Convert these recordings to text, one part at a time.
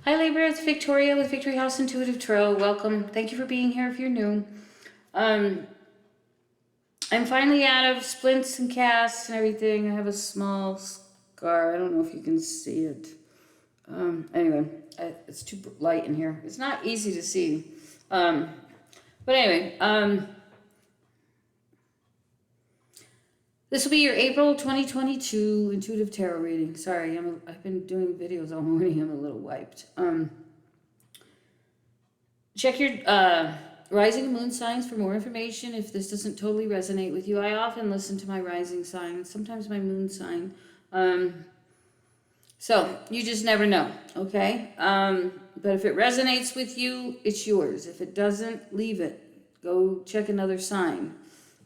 Hi Libra, it's Victoria with Victory House Intuitive Tarot. Welcome. Thank you for being here if you're new. I'm finally out of splints and casts and everything. I have a small scar. I don't know if you can see it. Anyway, it's too light in here. It's not easy to see. But anyway, this will be your April 2022 intuitive tarot reading. Sorry, I've been doing videos all morning. I'm a little wiped. Check your rising and moon signs for more information if this doesn't totally resonate with you. I often listen to my rising sign, sometimes my moon sign. So you just never know, okay? But if it resonates with you, it's yours. If it doesn't, leave it. Go check another sign.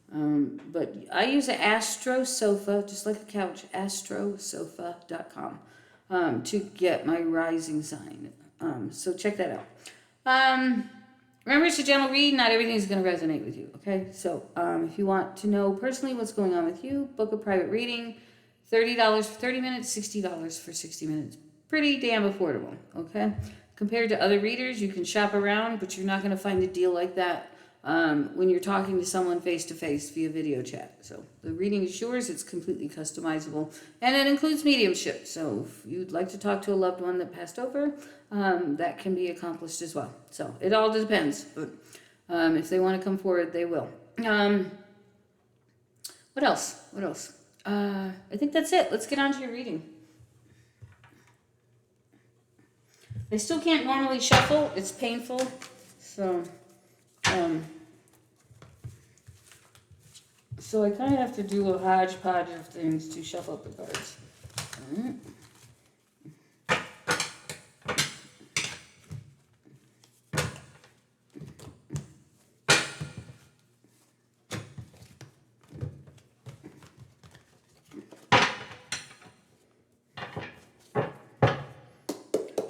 But I use an Astro Sofa, just like a couch, astrosofa.com, to get my rising sign. So check that out. Remember, it's a general read. Not everything is going to resonate with you, okay? So if you want to know personally what's going on with you, book a private reading. $30 for 30 minutes, $60 for 60 minutes. Pretty damn affordable, okay? Compared to other readers, you can shop around, but you're not going to find a deal like that when you're talking to someone face-to-face via video chat. So the reading is yours. It's completely customizable. And it includes mediumship. So if you'd like to talk to a loved one that passed over, that can be accomplished as well. So it all depends. But if they want to come forward, they will. What else? I think that's it. Let's get on to your reading. I still can't normally shuffle. It's painful. So I kind of have to do a hodgepodge of things to shuffle up the cards. All right.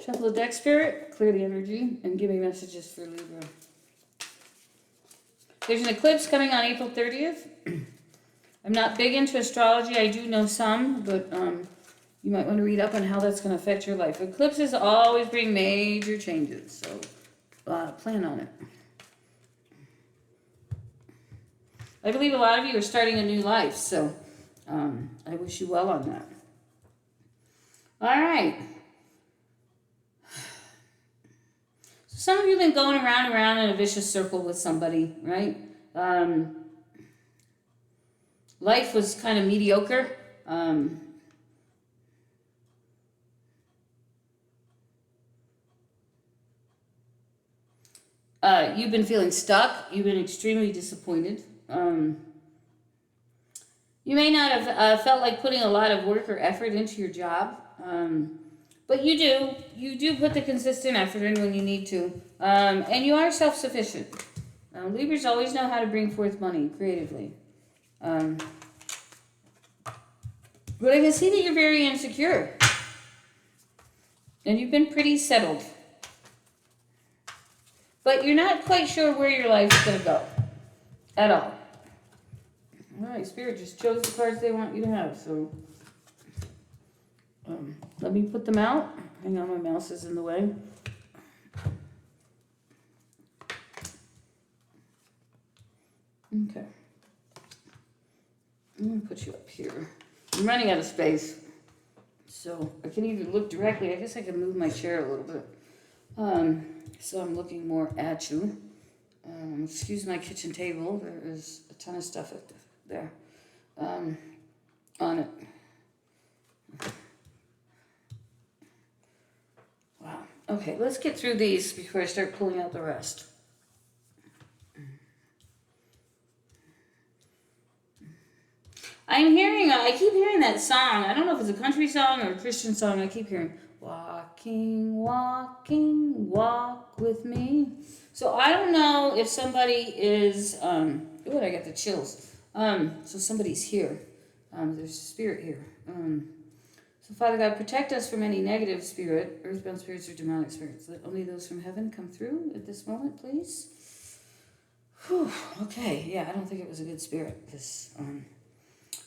Shuffle the deck, Spirit, clear the energy, and give me messages for Libra. There's an eclipse coming on April 30th. I'm not big into astrology. I do know some, but you might want to read up on how that's going to affect your life. Eclipses always bring major changes, so plan on it. I believe a lot of you are starting a new life, so I wish you well on that. All right. Some of you have been going around and around in a vicious circle with somebody, right? Life was kind of mediocre. You've been feeling stuck. You've been extremely disappointed. You may not have felt like putting a lot of work or effort into your job. But you do. You do put the consistent effort in when you need to. And you are self-sufficient. Libras always know how to bring forth money creatively. But I can see that you're very insecure. And you've been pretty settled. But you're not quite sure where your life's going to go. At all. All right, Spirit just chose the cards they want you to have, so... let me put them out. Hang on, my mouse is in the way. Okay. I'm going to put you up here. I'm running out of space. So I can either look directly. I guess I can move my chair a little bit. So I'm looking more at you. Excuse my kitchen table. There is a ton of stuff there on it. Wow. Okay, let's get through these before I start pulling out the rest. I keep hearing that song. I don't know if it's a country song or a Christian song. I keep hearing, walking, walking, walk with me. So I don't know if somebody is, I got the chills. So somebody's here. There's a spirit here. So Father God, protect us from any negative spirit, earthbound spirits or demonic spirits. Let only those from heaven come through at this moment, please. Whew, okay, yeah, I don't think it was a good spirit.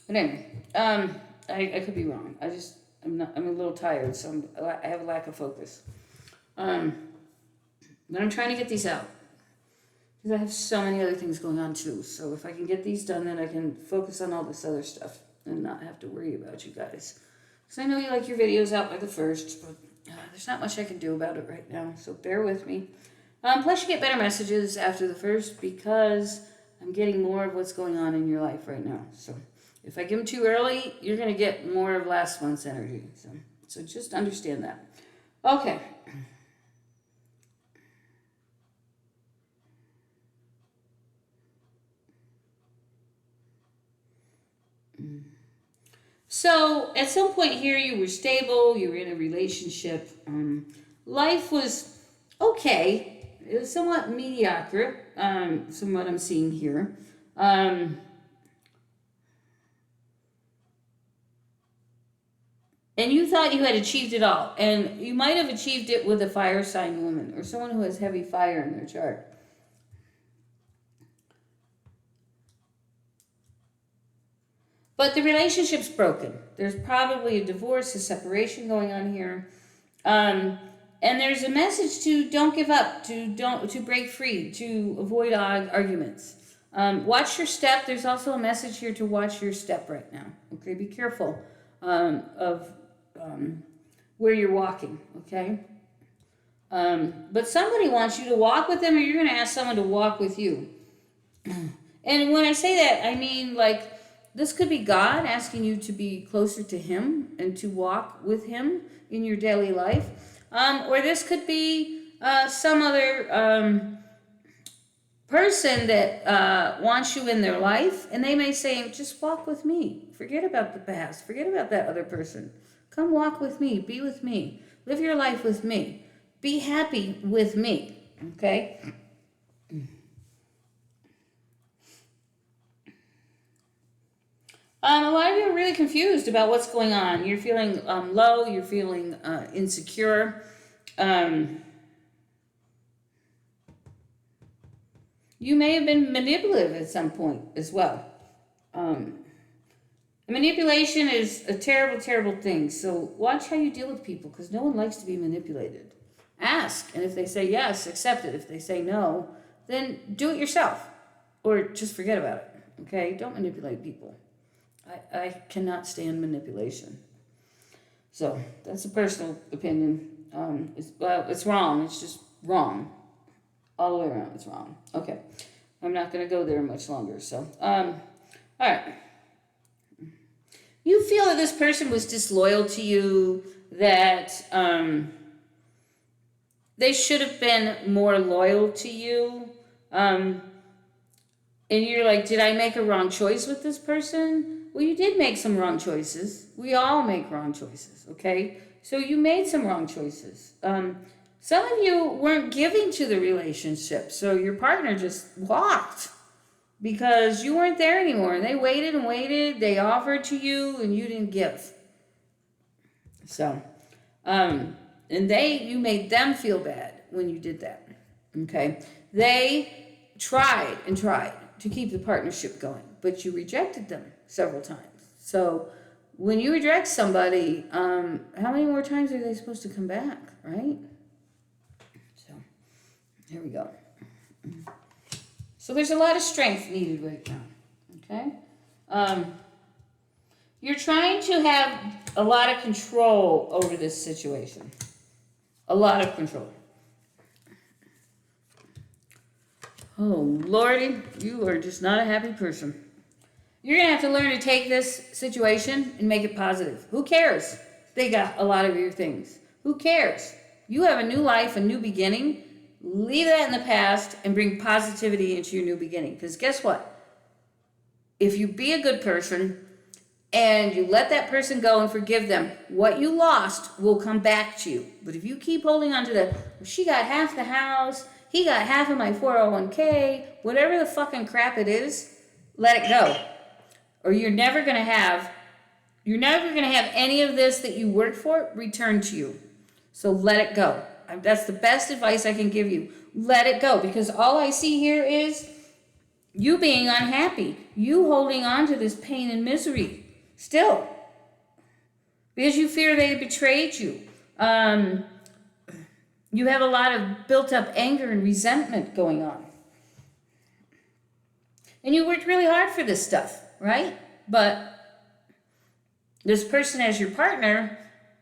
But anyway, I could be wrong. I'm a little tired, so I have a lack of focus. But I'm trying to get these out. Because I have so many other things going on too. So if I can get these done, then I can focus on all this other stuff and not have to worry about you guys. Because I know you like your videos out by the 1st, but there's not much I can do about it right now. So bear with me. Plus you get better messages after the 1st because I'm getting more of what's going on in your life right now. So if I give them too early, you're going to get more of last month's energy. So just understand that. Okay. So at some point here, you were stable, you were in a relationship. Life was okay. It was somewhat mediocre, from what I'm seeing here. And you thought you had achieved it all. And you might have achieved it with a fire sign woman or someone who has heavy fire in their chart. But the relationship's broken. There's probably a divorce, a separation going on here. And there's a message to don't give up, to break free, to avoid arguments. Watch your step. There's also a message here to watch your step right now. Okay, be careful of where you're walking. Okay. But somebody wants you to walk with them, or you're going to ask someone to walk with you. And when I say that, I mean like this could be God asking you to be closer to Him and to walk with Him in your daily life. Or this could be some other person that wants you in their life, and they may say, just walk with me. Forget about the past. Forget about that other person. Come walk with me. Be with me. Live your life with me. Be happy with me. Okay? A lot of you are really confused about what's going on. You're feeling low. You're feeling insecure. You may have been manipulative at some point as well. Manipulation is a terrible, terrible thing. So watch how you deal with people, because no one likes to be manipulated. Ask, and if they say yes, accept it. If they say no, then do it yourself, or just forget about it. Okay? Don't manipulate people. I cannot stand manipulation. So that's a personal opinion. It's wrong. It's just wrong. All the way around, it's wrong. Okay. I'm not going to go there much longer. So, all right. You feel that this person was disloyal to you, that they should have been more loyal to you. And you're like, did I make a wrong choice with this person? Well, you did make some wrong choices. We all make wrong choices, okay? So you made some wrong choices. Some of you weren't giving to the relationship, so your partner just walked because you weren't there anymore. And they waited and waited. They offered to you, and you didn't give. So, and you made them feel bad when you did that, okay? They tried and tried to keep the partnership going, but you rejected them several times. So when you reject somebody, how many more times are they supposed to come back, right? So here we go. So there's a lot of strength needed right now, okay? You're trying to have a lot of control over this situation. A lot of control. Oh, Lordy, you are just not a happy person. You're going to have to learn to take this situation and make it positive. Who cares? They got a lot of your things. Who cares? You have a new life, a new beginning. Leave that in the past and bring positivity into your new beginning. Because guess what? If you be a good person and you let that person go and forgive them, what you lost will come back to you. But if you keep holding on to well, she got half the house, he got half of my 401k, whatever the fucking crap it is, let it go. Or you're never going to have any of this that you worked for returned to you. So let it go. That's the best advice I can give you. Let it go, because all I see here is you being unhappy, you holding on to this pain and misery still, because you fear they betrayed you. You have a lot of built up anger and resentment going on. And you worked really hard for this stuff, right? But this person as your partner,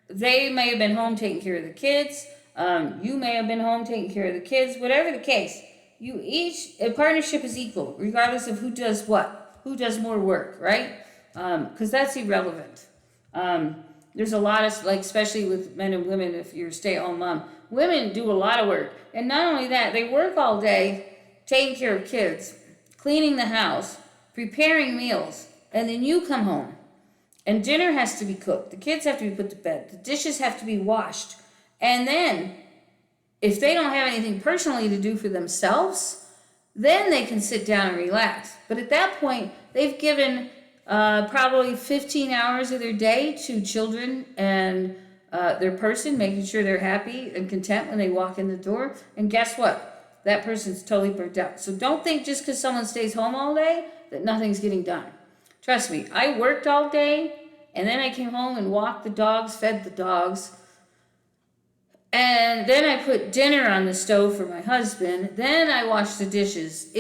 they may have been home taking care of the kids. You may have been home taking care of the kids. Whatever the case, a partnership is equal, regardless of who does what, who does more work, right? Because that's irrelevant. There's a lot of, like, especially with men and women, if you're a stay-at-home mom, women do a lot of work. And not only that, they work all day taking care of kids, cleaning the house, preparing meals, and then you come home and dinner has to be cooked. The kids have to be put to bed. The dishes have to be washed. And then, if they don't have anything personally to do for themselves, then they can sit down and relax. But at that point, they've given probably 15 hours of their day to children and their person, making sure they're happy and content when they walk in the door. And guess what? That person's totally burnt out. So don't think just because someone stays home all day that nothing's getting done. Trust me, I worked all day, and then I came home and walked the dogs, fed the dogs, and then I put dinner on the stove for my husband. Then I washed the dishes.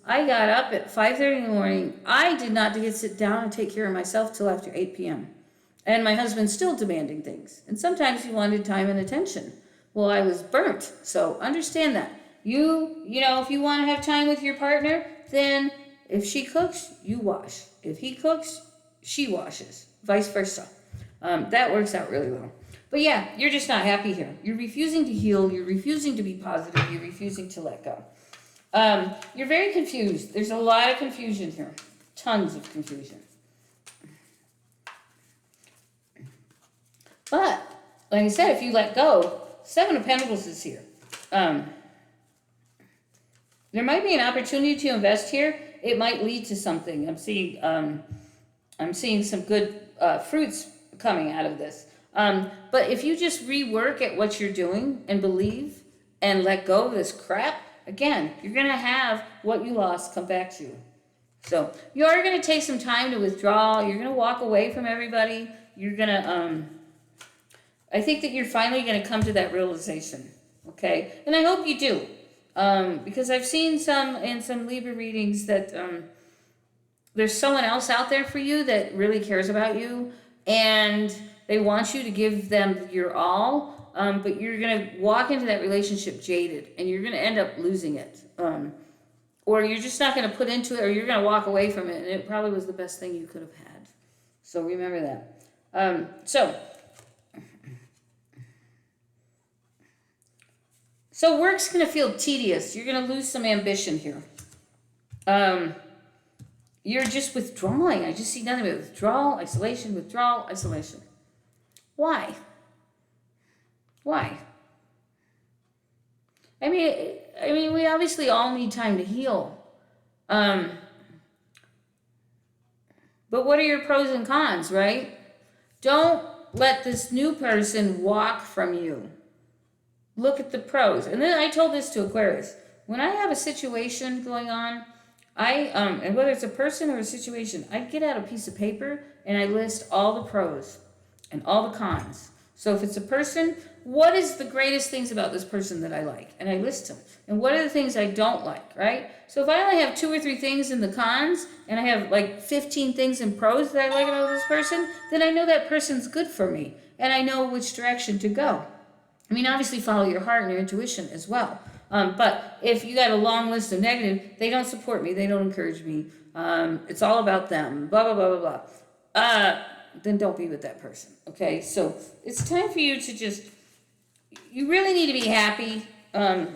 I got up at 5:30 in the morning. I did not get to sit down and take care of myself till after 8 p.m. And my husband's still demanding things. And sometimes he wanted time and attention. Well, I was burnt. So understand that. You know, if you want to have time with your partner, then if she cooks, you wash. If he cooks, she washes. Vice versa. That works out really well. But yeah, you're just not happy here. You're refusing to heal. You're refusing to be positive. You're refusing to let go. You're very confused. There's a lot of confusion here. Tons of confusion. But, like I said, if you let go, Seven of Pentacles is here. There might be an opportunity to invest here. It might lead to something. I'm seeing some good fruits coming out of this. But if you just rework at what you're doing and believe and let go of this crap, again, you're going to have what you lost come back to you. So you are going to take some time to withdraw. You're going to walk away from everybody. You're going to, I think that you're finally going to come to that realization. Okay. And I hope you do. Because I've seen in some Libra readings that, there's someone else out there for you that really cares about you, and they want you to give them your all, but you're going to walk into that relationship jaded, and you're going to end up losing it. Or you're just not going to put into it, or you're going to walk away from it, and it probably was the best thing you could have had. So remember that. So work's going to feel tedious. You're going to lose some ambition here. You're just withdrawing. I just see nothing but withdrawal, isolation, withdrawal, isolation. Why? Why? I mean, we obviously all need time to heal. But what are your pros and cons, right? Don't let this new person walk from you. Look at the pros. And then I told this to Aquarius. When I have a situation going on, and whether it's a person or a situation, I get out a piece of paper and I list all the pros and all the cons. So if it's a person, what is the greatest things about this person that I like? And I list them. And what are the things I don't like, right? So if I only have 2 or 3 things in the cons and I have like 15 things in pros that I like about this person, then I know that person's good for me and I know which direction to go. I mean, obviously follow your heart and your intuition as well. But if you got a long list of negative, they don't support me, they don't encourage me, it's all about them, blah, blah, blah, blah, blah. Then don't be with that person, okay? So it's time for you to just, you really need to be happy. A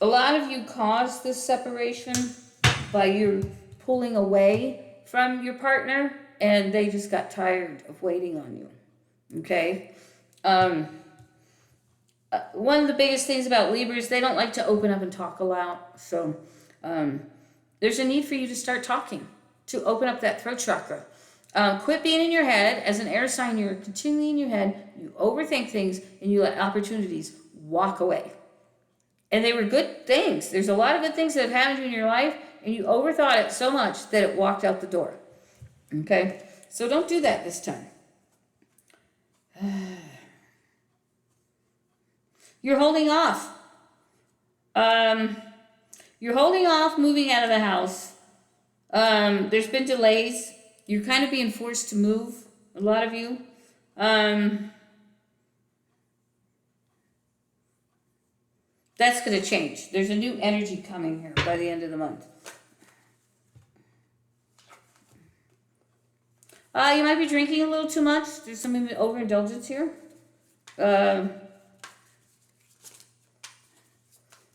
lot of you caused this separation by your pulling away from your partner, and they just got tired of waiting on you, okay? One of the biggest things about Libras, they don't like to open up and talk a lot. So there's a need for you to start talking, to open up that throat chakra. Quit being in your head. As an air sign, you're continually in your head. You overthink things, and you let opportunities walk away. And they were good things. There's a lot of good things that have happened to you in your life, and you overthought it so much that it walked out the door. Okay? So don't do that this time. You're holding off. You're holding off moving out of the house. There's been delays. You're kind of being forced to move, a lot of you. That's going to change. There's a new energy coming here by the end of the month. You might be drinking a little too much. There's some overindulgence here.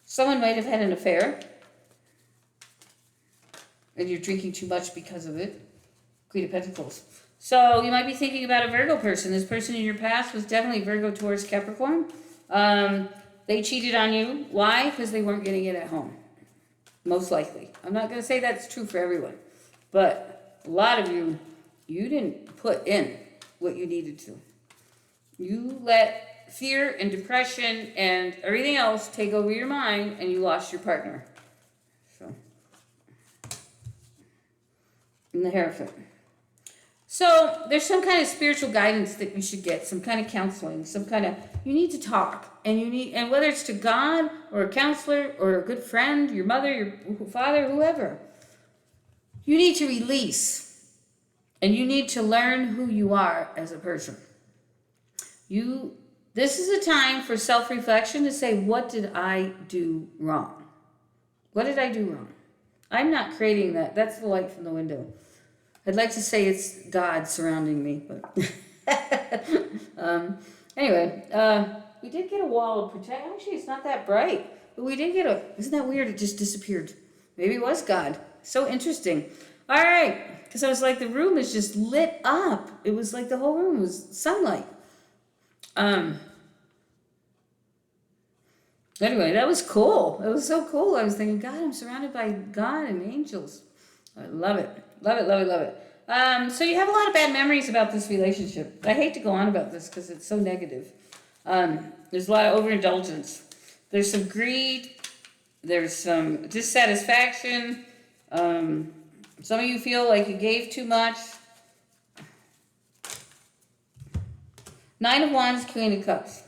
Someone might have had an affair, and you're drinking too much because of it. Queen of Pentacles. So you might be thinking about a Virgo person. This person in your past was definitely Virgo, Taurus, Capricorn. They cheated on you. Why? Because they weren't getting it at home. Most likely. I'm not going to say that's true for everyone. But a lot of you, you didn't put in what you needed to. You let fear and depression and everything else take over your mind, and you lost your partner. So, and the Hierophant. So there's some kind of spiritual guidance that you should get, some kind of counseling, some kind of, you need to talk, and whether it's to God or a counselor or a good friend, your mother, your father, whoever, you need to release, and you need to learn who you are as a person. This is a time for self-reflection to say, what did I do wrong? What did I do wrong? I'm not creating that. That's the light from the window. I'd like to say it's God surrounding me, but anyway, we did get a wall of protection. Actually, it's not that bright, but we did get isn't that weird? It just disappeared. Maybe it was God. So interesting. All right, because I was like, the room is just lit up. It was like the whole room was sunlight. Anyway, that was cool. It was so cool. I was thinking, God, I'm surrounded by God and angels. I love it. Love it, love it, love it. So you have a lot of bad memories about this relationship. I hate to go on about this because it's so negative. There's a lot of overindulgence. There's some greed. There's some dissatisfaction. Some of you feel like you gave too much. 9 of Wands, Queen of Cups.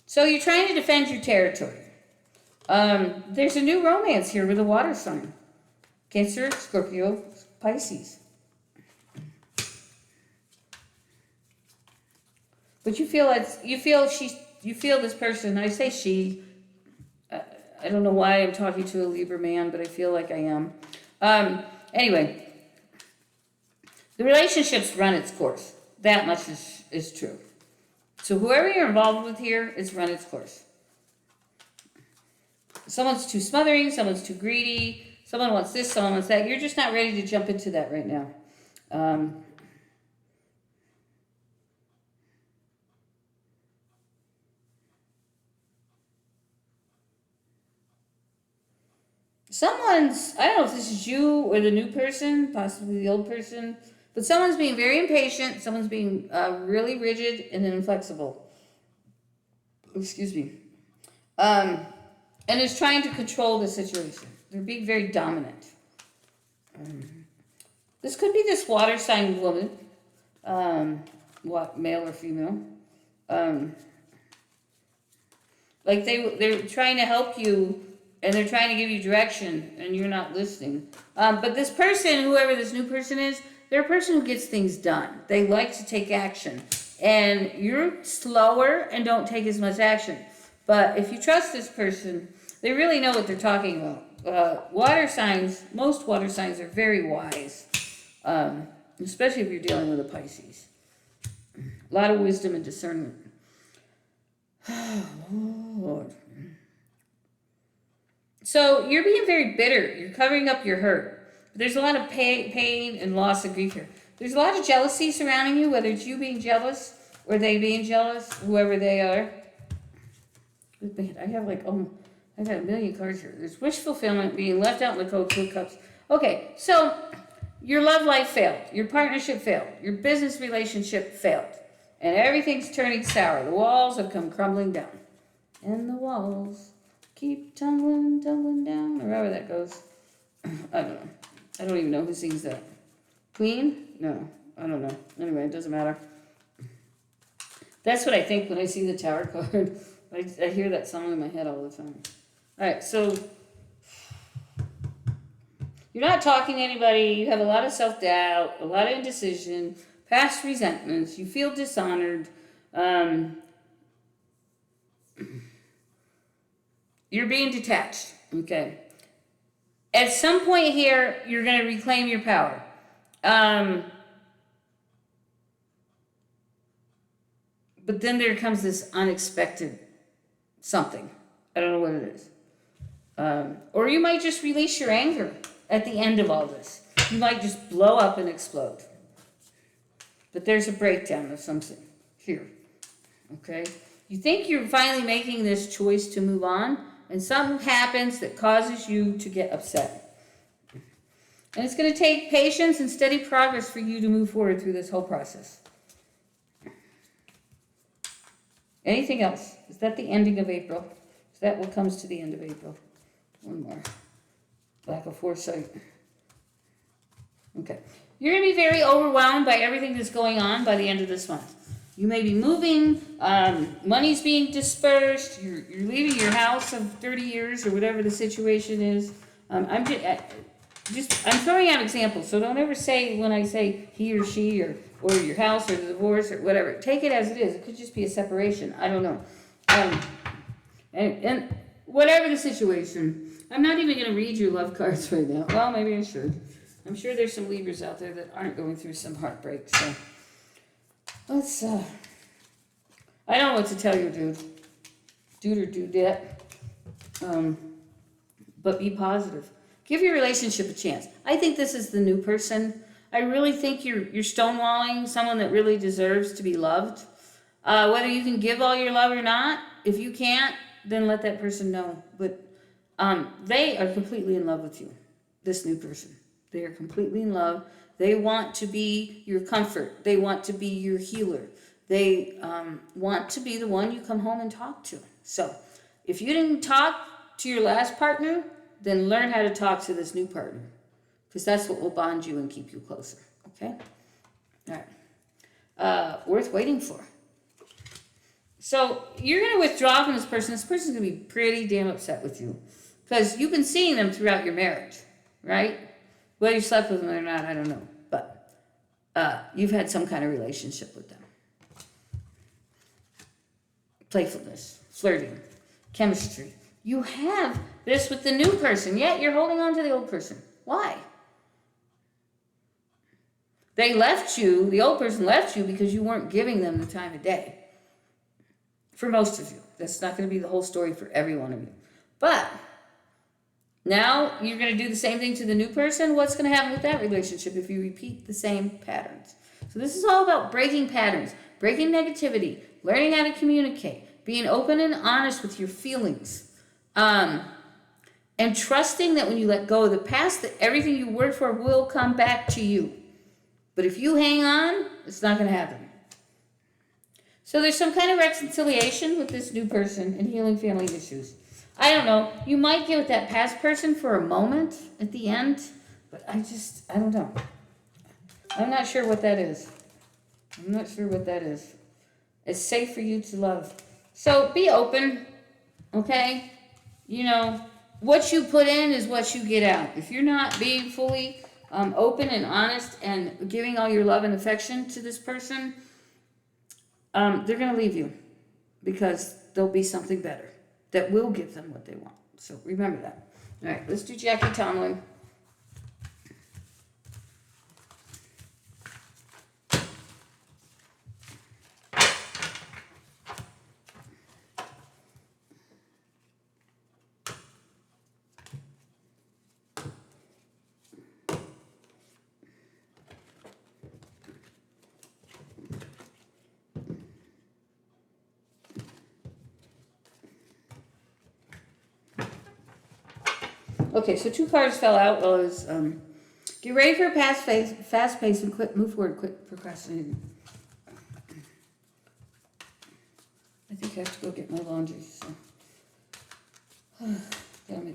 So you're trying to defend your territory. There's a new romance here with a water sign. Cancer, Scorpio, Pisces. But you feel this person, I say she, I don't know why I'm talking to a Libra man, but I feel like I am. Anyway, the relationship's run its course. That much is true. So whoever you're involved with here, it's run its course. Someone's too smothering, someone's too greedy, someone wants this, someone wants that. You're just not ready to jump into that right now. I don't know if this is you or the new person, possibly the old person, but someone's being very impatient, someone's being really rigid and inflexible. Excuse me. And is trying to control the situation. They're being very dominant. This could be this water sign woman, male or female. Like they're trying to help you, and they're trying to give you direction, and you're not listening. But this person, whoever this new person is, they're a person who gets things done. They like to take action. And you're slower and don't take as much action. But if you trust this person, they really know what they're talking about. Water signs, most water signs are very wise. Especially if you're dealing with a Pisces. A lot of wisdom and discernment. Oh, Lord. So you're being very bitter. You're covering up your hurt. There's a lot of pain and loss and grief here. There's a lot of jealousy surrounding you, whether it's you being jealous or they being jealous, whoever they are. I have I've got a million cards here. There's wish fulfillment, being left out in the cold, 2 of cups. Okay, so your love life failed. Your partnership failed. Your business relationship failed. And everything's turning sour. The walls have come crumbling down. And the walls keep tumbling down, or however that goes. I don't know. I don't even know who sings that. Queen? No, I don't know. Anyway, it doesn't matter. That's what I think when I see the Tower card. I hear that song in my head all the time. All right, so you're not talking to anybody. You have a lot of self-doubt, a lot of indecision, past resentments. You feel dishonored. You're being detached, okay? At some point here, you're going to reclaim your power. But then there comes this unexpected something. I don't know what it is. Or you might just release your anger at the end of all this. You might just blow up and explode. But there's a breakdown of something here, okay? You think you're finally making this choice to move on, and something happens that causes you to get upset. And it's going to take patience and steady progress for you to move forward through this whole process. Anything else? Is that the ending of April? Is that what comes to the end of April? One more. Lack of foresight. Okay. You're going to be very overwhelmed by everything that's going on by the end of this month. You may be moving, money's being dispersed, you're leaving your house of 30 years or whatever the situation is. I'm throwing out examples, so don't ever say when I say he or she or your house or the divorce or whatever. Take it as it is. It could just be a separation. I don't know. And whatever the situation, I'm not even going to read your love cards right now. Well, maybe I should. I'm sure there's some Libras out there that aren't going through some heartbreak, so let's, I don't know what to tell you, dude. Dude or dudette. But be positive. Give your relationship a chance. I think this is the new person. I really think you're stonewalling someone that really deserves to be loved. Whether you can give all your love or not, if you can't, then let that person know. But they are completely in love with you, this new person. They are completely in love. They want to be your comfort. They want to be your healer. They want to be the one you come home and talk to. So if you didn't talk to your last partner, then learn how to talk to this new partner, because that's what will bond you and keep you closer. Okay? All right. Worth waiting for. So you're going to withdraw from this person. This person's going to be pretty damn upset with you, because you've been seeing them throughout your marriage, right? Whether you slept with them or not, I don't know. But you've had some kind of relationship with them. Playfulness, flirting, chemistry. You have this with the new person, yet you're holding on to the old person. Why? They left you, the old person left you because you weren't giving them the time of day. For most of you. That's not going to be the whole story for every one of you. But now you're going to do the same thing to the new person. What's going to happen with that relationship if you repeat the same patterns? So this is all about breaking patterns, breaking negativity, learning how to communicate, being open and honest with your feelings, and trusting that when you let go of the past, that everything you worked for will come back to you. But if you hang on, it's not going to happen. So there's some kind of reconciliation with this new person and healing family issues. I don't know. You might get with that past person for a moment at the end, but I don't know. I'm not sure what that is. I'm not sure what that is. It's safe for you to love. So be open, okay? You know, what you put in is what you get out. If you're not being fully open and honest and giving all your love and affection to this person, they're going to leave you, because there'll be something better that will give them what they want. So remember that. All right, let's do Jackie Tomlin. Okay, so 2 cards fell out. Well, it was get ready for a fast pace and move forward, quit procrastinating. I think I have to go get my laundry, so gotta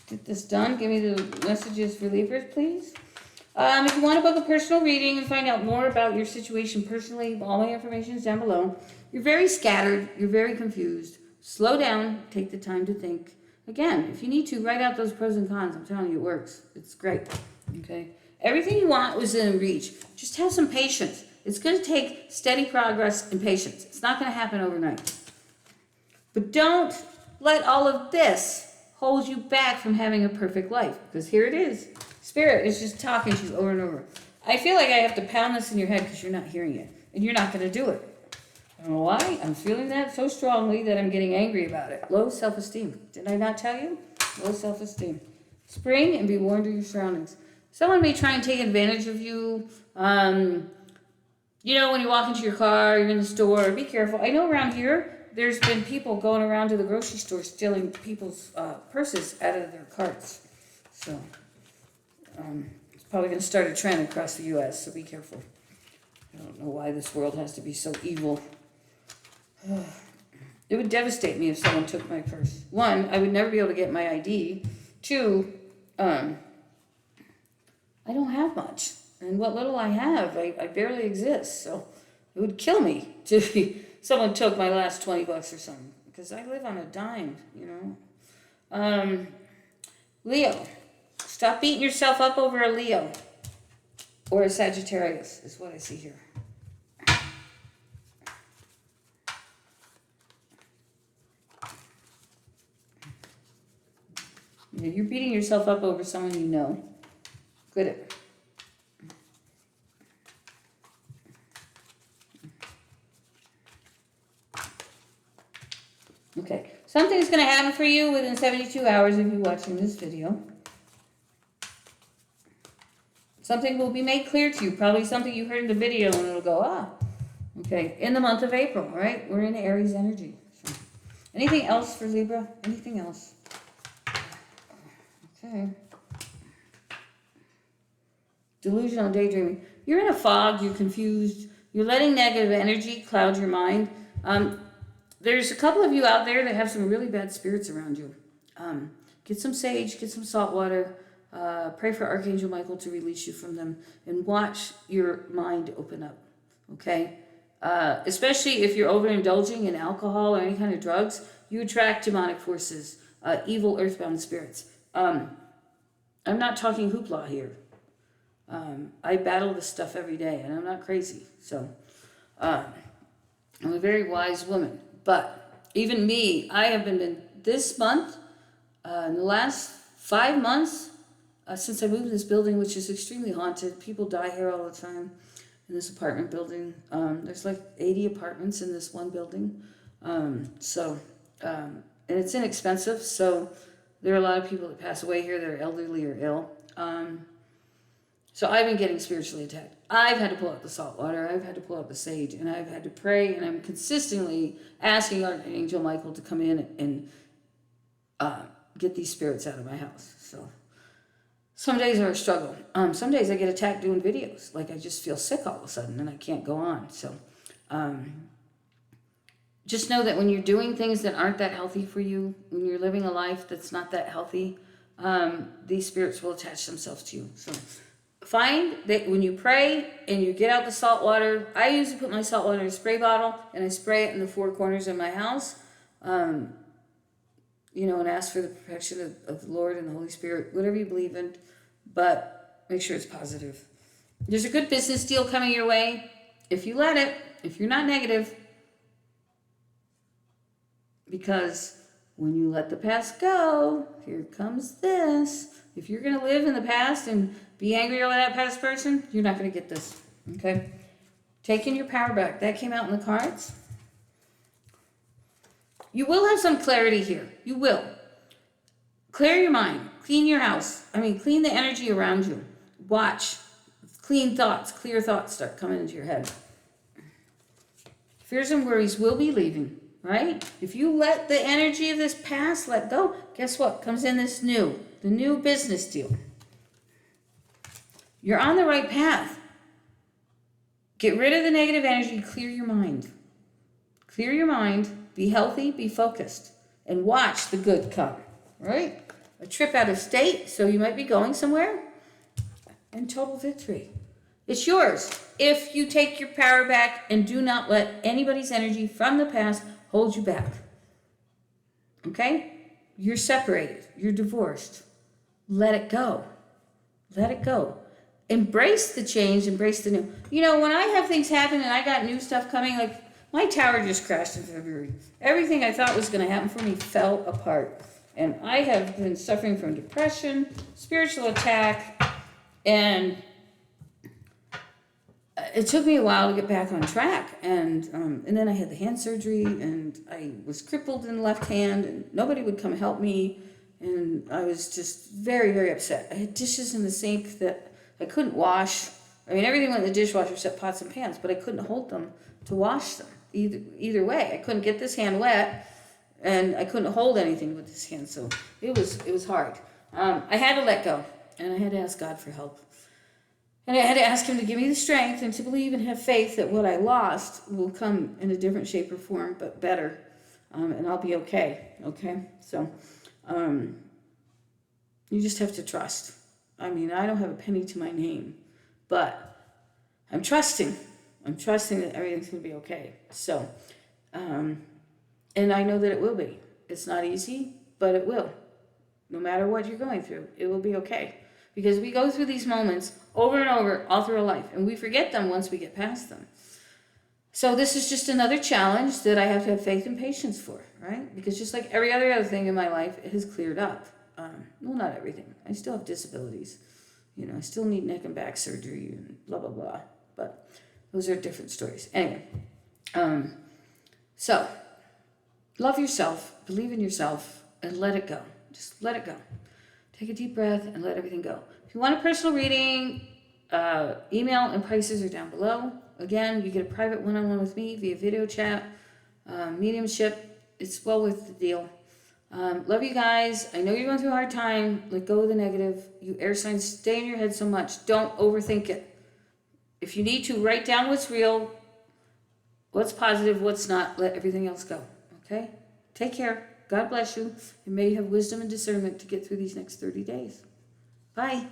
get this done. Give me the messages for Libras, please. If you want to book a personal reading and find out more about your situation personally, all my information is down below. You're very scattered. You're very confused. Slow down. Take the time to think. Again, if you need to, write out those pros and cons. I'm telling you, it works. It's great. Okay? Everything you want was in reach. Just have some patience. It's going to take steady progress and patience. It's not going to happen overnight. But don't let all of this hold you back from having a perfect life. Because here it is. Spirit is just talking to you over and over. I feel like I have to pound this in your head because you're not hearing it. And you're not going to do it. I don't know why. I'm feeling that so strongly that I'm getting angry about it. Low self-esteem. Did I not tell you? Low self-esteem. Spring and be warned of your surroundings. Someone may try and take advantage of you. You know, when you walk into your car, you're in the store, be careful. I know around here, there's been people going around to the grocery store stealing people's purses out of their carts. So, it's probably going to start a trend across the U.S., so be careful. I don't know why this world has to be so evil. It would devastate me if someone took my purse. One, I would never be able to get my ID. Two, I don't have much. And what little I have, I barely exist. So it would kill me if someone took my last $20 or something. Because I live on a dime, you know. Leo. Stop beating yourself up over a Leo. Or a Sagittarius is what I see here. You're beating yourself up over someone you know. Quit it. Okay, something's going to happen for you within 72 hours of you watching this video. Something will be made clear to you. Probably something you heard in the video and it'll go, ah. Okay, in the month of April, right? We're in Aries energy. So, anything else for Libra? Anything else? Okay. Delusional daydreaming. You're in a fog, you're confused, you're letting negative energy cloud your mind. There's a couple of you out there that have some really bad spirits around you. Get some sage, get some salt water, pray for Archangel Michael to release you from them, and watch your mind open up, okay? Especially if you're overindulging in alcohol or any kind of drugs, you attract demonic forces, evil earthbound spirits. I'm not talking hoopla here. I battle this stuff every day, and I'm not crazy. So, I'm a very wise woman. But even me, I have been in this month, in the last 5 months, since I moved in this building, which is extremely haunted. People die here all the time in this apartment building. There's like 80 apartments in this one building. And it's inexpensive, so there are a lot of people that pass away here that are elderly or ill. So I've been getting spiritually attacked. I've had to pull out the salt water. I've had to pull out the sage. And I've had to pray. And I'm consistently asking Archangel Michael to come in and get these spirits out of my house. So some days are a struggle. Some days I get attacked doing videos. Like I just feel sick all of a sudden and I can't go on. So just know that when you're doing things that aren't that healthy for you, when you're living a life that's not that healthy, these spirits will attach themselves to you. So find that when you pray and you get out the salt water, I usually put my salt water in a spray bottle and I spray it in the 4 corners of my house, you know, and ask for the protection of the Lord and the Holy Spirit, whatever you believe in, but make sure it's positive. There's a good business deal coming your way. If you let it, if you're not negative, because when you let the past go, here comes this. If you're going to live in the past and be angry over that past person, you're not going to get this, okay? Taking your power back. That came out in the cards. You will have some clarity here. You will. Clear your mind. Clean your house. Clean the energy around you. Watch. Clean thoughts. Clear thoughts start coming into your head. Fears and worries will be leaving, right? If you let the energy of this past let go, guess what? Comes in this new. The new business deal. You're on the right path. Get rid of the negative energy. Clear your mind. Clear your mind. Be healthy. Be focused. And watch the good come. Right? A trip out of state. So you might be going somewhere. And total victory. It's yours. If you take your power back and do not let anybody's energy from the past hold you back. Okay? You're separated. You're divorced. Let it go. Let it go. Embrace the change. Embrace the new. You know, when I have things happen and I got new stuff coming, like my tower just crashed in February. Everything I thought was going to happen for me fell apart. And I have been suffering from depression, spiritual attack, and it took me a while to get back on track. And then I had the hand surgery, and I was crippled in the left hand, and nobody would come help me. And I was just very, very upset. I had dishes in the sink that I couldn't wash. I mean, everything went in the dishwasher except pots and pans, but I couldn't hold them to wash them. Either way, I couldn't get this hand wet, and I couldn't hold anything with this hand, so it was hard. I had to let go, and I had to ask God for help. And I had to ask him to give me the strength and to believe and have faith that what I lost will come in a different shape or form, but better, and I'll be okay, So you just have to trust. I mean, I don't have a penny to my name, but I'm trusting. I'm trusting that everything's going to be okay. So, and I know that it will be. It's not easy, but it will. No matter what you're going through, it will be okay. Because we go through these moments over and over all through our life, and we forget them once we get past them. So this is just another challenge that I have to have faith and patience for, right? Because just like every other thing in my life, it has cleared up. Well, not everything. I still have disabilities. You know, I still need neck and back surgery and blah, blah, blah. But those are different stories. Anyway, so love yourself, believe in yourself, and let it go. Just let it go. Take a deep breath and let everything go. If you want a personal reading, email and prices are down below. Again, you get a private one-on-one with me via video chat, mediumship. It's well worth the deal. Love you guys. I know you're going through a hard time. Let go of the negative. You air signs, stay in your head so much. Don't overthink it. If you need to, write down what's real, what's positive, what's not. Let everything else go. Okay? Take care. God bless you. And may you have wisdom and discernment to get through these next 30 days. Bye.